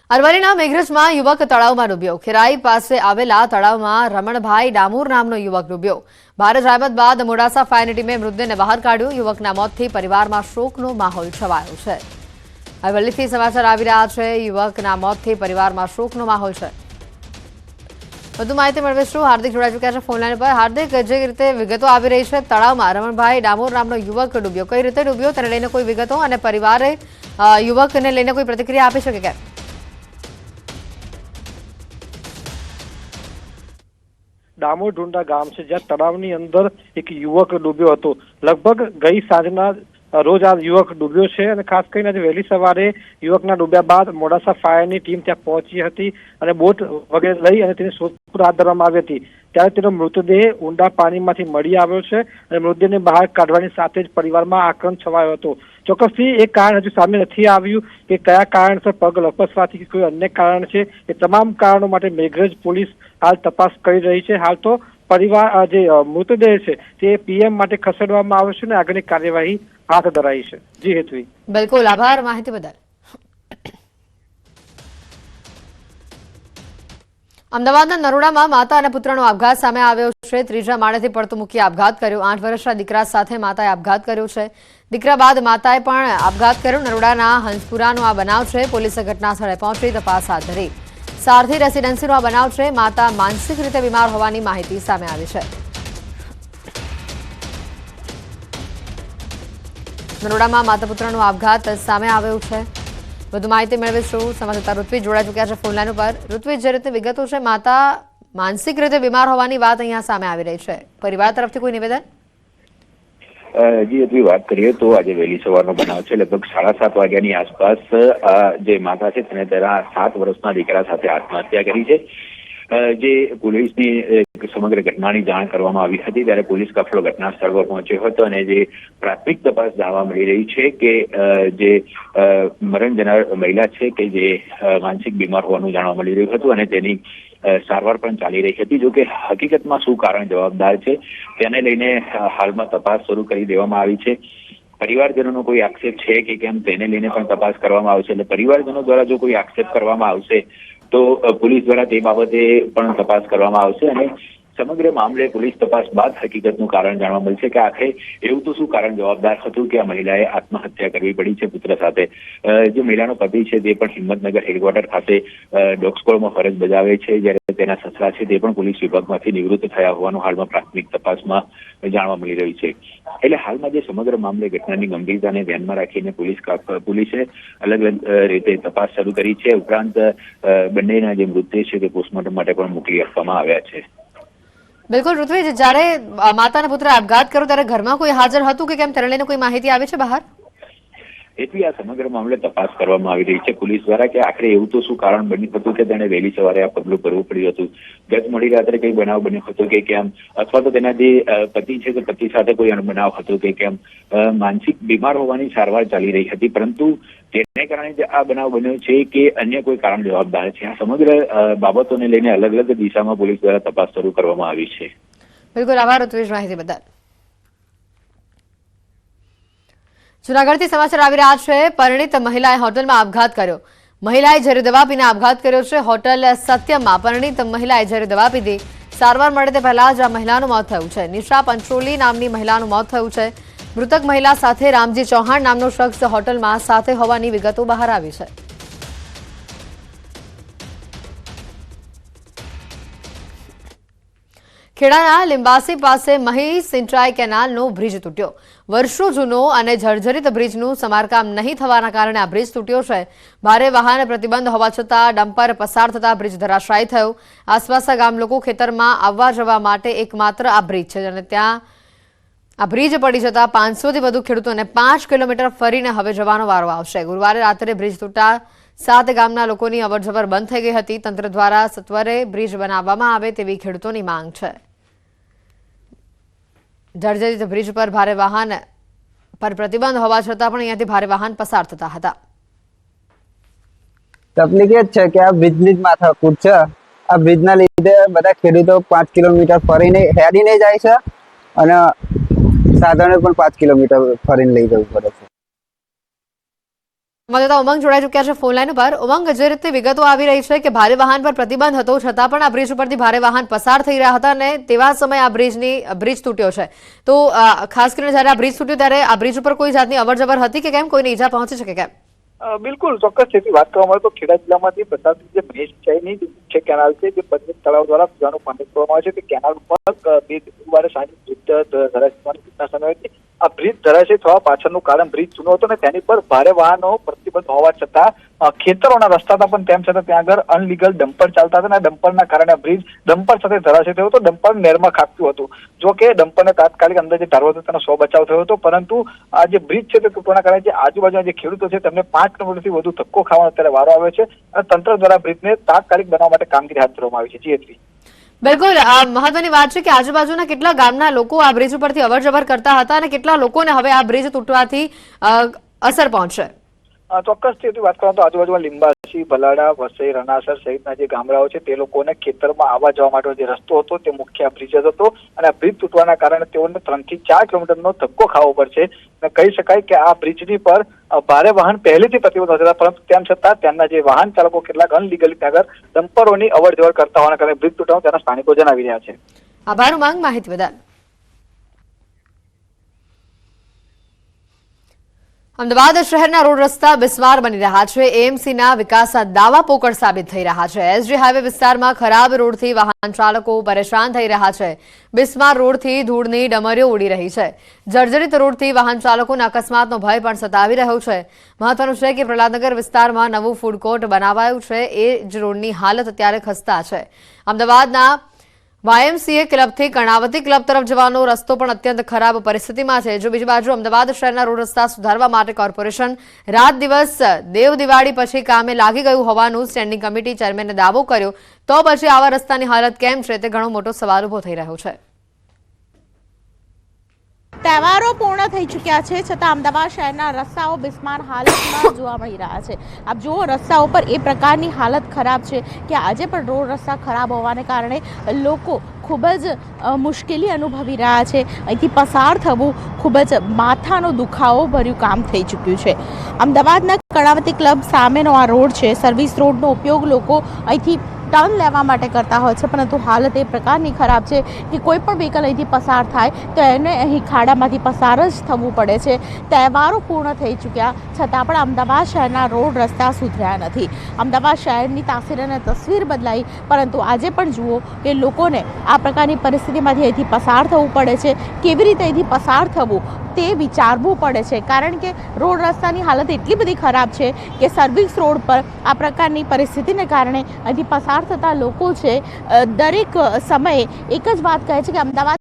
અરવલ્લીના મેઘરજમાં યુવક તળાવમાં ડૂબ્યો। ખેરાઈ પાસે આવેલા તળાવમાં રમણભાઈ ડામોર નામનો યુવક ડૂબ્યો। ભારે જહેમત બાદ મોડાસા ફાયરની ટીમે મૃતદેહને બહાર કાઢ્યો। યુવકના મોતથી પરિવારમાં શોકનો માહોલ છવાયો છે। અરવલ્લીથી સમાચાર આવી રહ્યા છે। યુવકના મોતથી પરિવારમાં શોકનો માહોલ છે। વધુ માહિતી મેળવીશું। હાર્દિક જોડાઈ ચૂક્યા છે ફોનલાઈન પર। હાર્દિક, જે રીતે વિગતો આવી રહી છે, તળાવમાં રમણભાઈ ડામોર નામનો યુવક ડૂબ્યો, કઈ રીતે ડૂબ્યો તેને લઈને કોઈ વિગતો અને પરિવારે યુવકને લઈને કોઈ પ્રતિક્રિયા આપી છે કે કેમ? ડામોર ઢુંડા ગામ છે જ્યાં તળાવની અંદર એક યુવક ડૂબ્યો હતો। લગભગ ગઈ સાંજના રોજ આ યુવક ડૂબ્યો છે અને ખાસ કરીને આજે વહેલી સવારે યુવકના ડૂબ્યા બાદ મોડાસા ફાયરની ટીમ ત્યાં પહોંચી હતી અને બોટ વગેરે લઈ અને તેની શોધખોળ હાથ ધરવામાં આવી હતી। ત્યારે તેનો મૃતદેહ ઊંડા પાણીમાંથી મળી આવ્યો છે અને મૃતદેહને બહાર કાઢવાની સાથે જ પરિવારમાં આક્રંદ છવાયો હતો। ચોક્કસથી એક કારણ હજુ સામે નથી આવ્યું કે કયા કારણસર પગ લપસવાથી કે કોઈ અન્ય કારણ છે। એ તમામ કારણો માટે મેઘરજ પોલીસ હાલ તપાસ કરી રહી છે। હાલ તો પરિવાર જે મૃતદેહ છે તે પીએમ માટે ખસેડવામાં આવ્યો છે અને આગળની કાર્યવાહી હાથ ધરાઈ છે। જી હેતવી, બિલકુલ આભાર માહિતી બદલ। અમદાવાદના નરોડામાં માતા અને પુત્રનો આપઘાત સામે આવ્યો છે। ત્રીજા માળેથી પડતો મૂકી આપઘાત કર્યો। 8 વર્ષના દીકરા સાથે માતાએ આપઘાત કર્યો છે। દીકરા બાદ માતાએ પણ આપઘાત કર્યો। નરોડાના હંસપુરાનો આ બનાવ છે। પોલીસે ઘટના સ્થળે પહોંચી તપાસ હાથ ધરી। સારથી રેસીડેન્સીનો આ બનાવ છે। માતા માનસિક રીતે બીમાર હોવાની માહિતી સામે આવી છે। નરોડામાં માતા પુત્રનો આપઘાત સામે આવ્યો છે। વધુ માહિતી મેળવીશું। સંવાદદાતા ઋત્વિજ જોડાઈ ચૂક્યા છે ફોનલાઈન ઉપર। ઋત્વિજ, જે રીતે વિગતો છે, માતા માનસિક રીતે બીમાર હોવાની વાત અહીંયા સામે આવી રહી છે, પરિવાર તરફથી કોઈ નિવેદન? જી હજી વાત કરીએ તો આજે વહેલી સવારનો બનાવ છે। લગભગ 7:30 વાગ્યાની આસપાસ જે માતા છે તેને તેના 7 વર્ષના દીકરા સાથે આત્મહત્યા કરી છે। જે પોલીસની સમગ્ર ઘટનાની જાણ કરવામાં આવી હતી ત્યારે પોલીસ કાફલો ઘટના સ્થળ પર પહોંચ્યો હતો અને જે પ્રાથમિક તપાસ જાણવા મળી રહી છે કે જે મરણ જનાર મહિલા છે કે જે માનસિક બીમાર હોવાનું જાણવા મળી રહ્યું હતું અને તેની સારવાર પણ ચાલી રહી હતી। જો કે હકીકતમાં શું કારણ જવાબદાર છે તેને લઈને હાલમાં તપાસ શરૂ કરી દેવામાં આવી છે। પરિવારજનોનો કોઈ આક્ષેપ છે કે કેમ તેને લઈને પણ તપાસ કરવામાં આવશે। એટલે પરિવારજનો દ્વારા જો કોઈ આક્ષેપ કરવામાં આવશે તો પોલીસ દ્વારા તે બાબતે પણ તપાસ કરવામાં આવશે અને સમગ્ર મામલે પોલીસ તપાસ બાદ હકીકતનું કારણ જાણવા મળશે કે આખરે એવું તો શું કારણ જવાબદાર હતું કે આ મહિલાએ આત્મહત્યા કરવી પડી છે પુત્ર સાથે। જે મહિલાનો પતિ છે તે પણ હિંમતનગર હેડક્વાર્ટર ખાતે ડોગ સ્ક્વોડમાં ફરજ બજાવે છે, જ્યારે તેના સસરા છે તે પણ પોલીસ વિભાગમાંથી નિવૃત્ત થયા હોવાનું હાલમાં પ્રાથમિક તપાસમાં જાણવા મળી રહ્યું છે। એટલે હાલમાં જે સમગ્ર મામલે ઘટનાની ગંભીરતાને ધ્યાનમાં રાખીને પોલીસે અલગ અલગ રીતે તપાસ શરૂ કરી છે। ઉપરાંત બંનેના જે મૃતદેહ છે તે પોસ્ટમોર્ટમ માટે પણ મોકલી આપવામાં આવ્યા છે। બિલકુલ ઋત્વિજ, જ્યારે માતા અને પુત્રે આપઘાત કર્યો ત્યારે ઘરમાં કોઈ હાજર હતું કે કેમ તેને લઈને કોઈ માહિતી આવી છે બહાર? એથી આ સમગ્ર મામલે તપાસ કરવામાં આવી રહી છે પોલીસ દ્વારા કે આખરે એવું તો શું કારણ બન્યું હતું કે તેને વહેલી સવારે આ પગલું ભરવું પડ્યું હતું। ગત મોડી રાત્રે કઈ બનાવ બન્યો હતો કે કેમ, અથવા તો તેના જે પતિ છે તે પતિ સાથે કોઈ અણબનાવ હતો કે કેમ, માનસિક બીમાર હોવાની સારવાર ચાલી રહી હતી, પરંતુ તેને કારણે જે આ બનાવ બન્યો છે કે અન્ય કોઈ કારણ જવાબદાર છે। આ સમગ્ર બાબતોને લઈને અલગ અલગ દિશામાં પોલીસ દ્વારા તપાસ શરૂ કરવામાં આવી છે। બિલકુલ આભાર ઋત્વિજ માહિતી બદલ। જૂનાગઢથી સમાચાર આવી રહ્યા છે। પરિણીત મહિલાએ હોટલમાં આપઘાત કર્યો। મહિલાએ ઝેરી દવા પીને આપઘાત કર્યો છે। હોટલ સત્યમમાં પરિણીત મહિલાએ ઝેરી દવા પીધી। સારવાર મળે તે પહેલા જ આ મહિલાનું મોત થયું છે। નિશા પંચોલી નામની મહિલાનું મોત થયું છે। મૃતક મહિલા સાથે રામજી ચૌહાણ નામનો શખ્સ હોટલમાં સાથે હોવાની વિગતો બહાર આવી છે। ખેડાના લિંબાસી પાસે મહી સિંચાઈ કેનાલનો બ્રિજ તૂટ્યો। વર્ષો જૂનો અને જર્જરિત બ્રિજનું સમારકામ નહીં થવાના કારણે આ બ્રિજ તૂટ્યો છે। ભારે વાહન પ્રતિબંધ હોવા છતાં ડમ્પર પસાર થતા બ્રિજ ધરાશાયી થયો। આસપાસના ગામ લોકો ખેતરમાં આવવા જવા માટે એકમાત્ર આ બ્રિજ છે અને ત્યાં આ બ્રિજ પડી જતા 500થી વધુ ખેડૂતોને 5 કિલોમીટર ફરીને હવે જવાનો વારો આવશે। ગુરુવારે રાત્રે બ્રિજ તૂટતા 7 ગામના લોકોની અવરજવર બંધ થઈ ગઈ હતી। તંત્ર દ્વારા સત્વરે બ્રિજ બનાવવામાં આવે તેવી ખેડૂતોની માંગ છે। જર્જરિત બ્રિજ પર ભારે વાહન પર પ્રતિબંધ હોવા છતાં પણ અહીંયાથી ભારે વાહન પસાર થતા હતા। તકલીફ એ જ છે કે આ બ્રિજની જ માથાકૂટ છે। આ બ્રિજના લીધે બધા ખેડૂતો 5 કિલોમીટર ફરીને હેડીને જાય છે અને સાધનો પણ 5 કિલોમીટર ફરીને લઈ જવું પડે છે। મતદાતા ઉમંગ જોડાઈ ચૂક્યા છે ફોન લાઈન પર. ઉમંગ, જે રીતે વિગતો આવી રહી છે કે ભારે વાહન પર પ્રતિબંધ હતો છતાં પણ આ બ્રિજ ઉપરથી ભારે વાહન પસાર થઈ રહ્યા હતા અને તેવા સમયે આ બ્રિજ તૂટ્યો છે. તો ખાસ કરીને જ્યારે આ બ્રિજ તૂટ્યો ત્યારે આ બ્રિજ ઉપર કોઈ જાતની અવરજવર હતી કે કેમ? કોઈને ઈજા પહોંચી છે કે કેમ? બિલકુલ ચોક્કસ સ્થિતિ વાત કરવામાં આવે તો ખેડા જિલ્લામાંથી પ્રસારિત જે બ્રિજ સિંચાઈની મુખ્ય કેનાલ છે જે પદ્મિત તળાવ દ્વારા પીવાનું પાણી છોડવામાં આવે છે તે કેનાલ ઉપર ગુરુવારે સાંજે બ્રિજ ધરાશય થવાની ઘટના સામે હતી. આ બ્રિજ ધરાશય થવા પાછળનું કારણ બ્રિજ જૂનો હતો અને તેની પર ભારે વાહનો પ્રતિબંધ હોવા છતાં ખેતરોના રસ્તા હતા, પણ તેમ છતાં ત્યાં આગળ અનલીગલ ડમ્પર ચાલતા હતા અને ડમ્પરના કારણે બ્રિજ ડમ્પર સાથે ધરાશય થયો હતો. ડમ્પર નહેરમાં ખાબક્યું હતું. જો કે ડમ્પરને તાત્કાલિક અંદર જે ઢાળવો હતો તેનો સો બચાવ થયો હતો, પરંતુ આ જે બ્રિજ છે તે તૂટવાના કારણે જે આજુબાજુના જે ખેડૂતો છે તેમને 5 કિલોમીટરથી વધુ ધક્કો ખાવાનો અત્યારે વારો આવ્યો છે અને તંત્ર દ્વારા બ્રિજને તાત્કાલિક બનાવવા માટે કામગીરી હાથ ધરવામાં આવી છે. જીએસવી બિલકુલ, મહત્વની વાત છે કે આજુબાજુના કેટલા ગામના લોકો આ બ્રિજ ઉપરથી અવરજવર કરતા હતા અને કેટલા લોકોને હવે આ બ્રિજ તૂટવાથી અસર પહોંચશે? ચોક્કસ થી વાત કરવામાં તો આજુબાજુમાં લીંબાસી, ભલાડા, વસઈ, રનાસર સહિતના જે ગામડાઓ છે તે લોકોને ખેતરમાં આવવા જવા માટે જે રસ્તો હતો તે મુખ્ય બ્રિજ જ હતો અને આ બ્રિજ તૂટવાના કારણે તેઓને 3 થી 4 કિલોમીટરનો ધક્કો ખાવો પડશે. અને કહી શકાય કે આ બ્રિજની પર ભારે વાહન પહેલેથી પ્રતિબંધ હતા, પરંતુ તેમ છતાં તેમના જે વાહન ચાલકો કેટલાક અનલીગલી ત્યાં આગળ ડમ્પરોની અવર જવર કરતા હોવાના કારણે બ્રિજ તૂટવાનું તેના સ્થાનિકો જણાવી રહ્યા છે. આભાર ઉમંગ, માહિતી બદલ. અમદાવાદ શહેરના રોડ રસ્તા બિસ્માર બની રહ્યા છે. એએમસીના વિકાસના દાવા પોકળ સાબિત થઈ રહ્યા છે. એસજી હાઈવે વિસ્તારમાં ખરાબ રોડથી વાહન ચાલકો પરેશાન થઈ રહ્યા છે. બિસ્માર રોડથી ધૂળની ડમરીઓ ઉડી રહી છે. જર્જરિત રોડથી વાહન ચાલકોને અકસ્માતનો ભય પણ સતાવી રહ્યો છે. મહત્વનું છે કે પ્રહલાદનગર વિસ્તારમાં નવું ફૂડ કોર્ટ બનાવાયું છે. એ જ રોડની હાલત અત્યારે ખસ્તા છે. અમદાવાદના વાયએમસીએ ક્લબથી કર્ણાવતી ક્લબ તરફ જવાનો રસ્તો પણ અત્યંત ખરાબ પરિસ્થિતિમાં છે. જો બીજી બાજુ અમદાવાદ શહેરના રોડ રસ્તા સુધારવા માટે કોર્પોરેશન રાત દિવસ દેવ દિવાળી પછી કામે લાગી ગયું હોવાનું સ્ટેન્ડિંગ કમિટી ચેરમેને દાવો કર્યો, તો પછી આવા રસ્તાની હાલત કેમ છે તે ઘણો મોટો સવાલ ઉભો થઈ રહ્યો છે. તહેવારો પૂર્ણ થઈ ચૂક્યા છે છતાં અમદાવાદ શહેરના રસ્તાઓ બિસ્માર હાલતમાં જોવા મળી રહ્યા છે. આપ જુઓ, રસ્તાઓ પર એ પ્રકારની હાલત ખરાબ છે કે આજે પણ રોડ રસ્તા ખરાબ હોવાને કારણે લોકો ખૂબ જ મુશ્કેલી અનુભવી રહ્યા છે. અહીંથી પસાર થવું ખૂબ જ માથાનો દુખાવો ભર્યું કામ થઈ ચૂક્યું છે. અમદાવાદના કર્ણાવતી ક્લબ સામેનો આ રોડ છે. સર્વિસ રોડનો ઉપયોગ લોકો અહીંથી ટર્ન લેવા માટે કરતા હોય છે, પરંતુ હાલત એ પ્રકારની ખરાબ છે કે કોઈ પણ વ્હીકલ અહીંથી પસાર થાય તો એને અહીં ખાડામાંથી પસાર જ થવું પડે છે. તહેવારો પૂર્ણ થઈ ચૂક્યા છતાં પણ અમદાવાદ શહેરના રોડ રસ્તા સુધર્યા નથી. અમદાવાદ શહેરની તાસીર અને તસવીર બદલાઈ, પરંતુ આજે પણ જુઓ કે લોકોને આ પ્રકારની પરિસ્થિતિમાંથી અહીંથી પસાર થવું પડે છે. કેવી રીતે અહીંથી પસાર થવું તે વિચારવું પડે છે, કારણ કે રોડ રસ્તાની હાલત એટલી બધી ખરાબ છે કે સર્વિસ રોડ પર આ પ્રકારની પરિસ્થિતિને કારણે અહીંથી પસાર થતા લોકો છે દરેક સમયે એક જ વાત કહે છે કે અમદાવાદ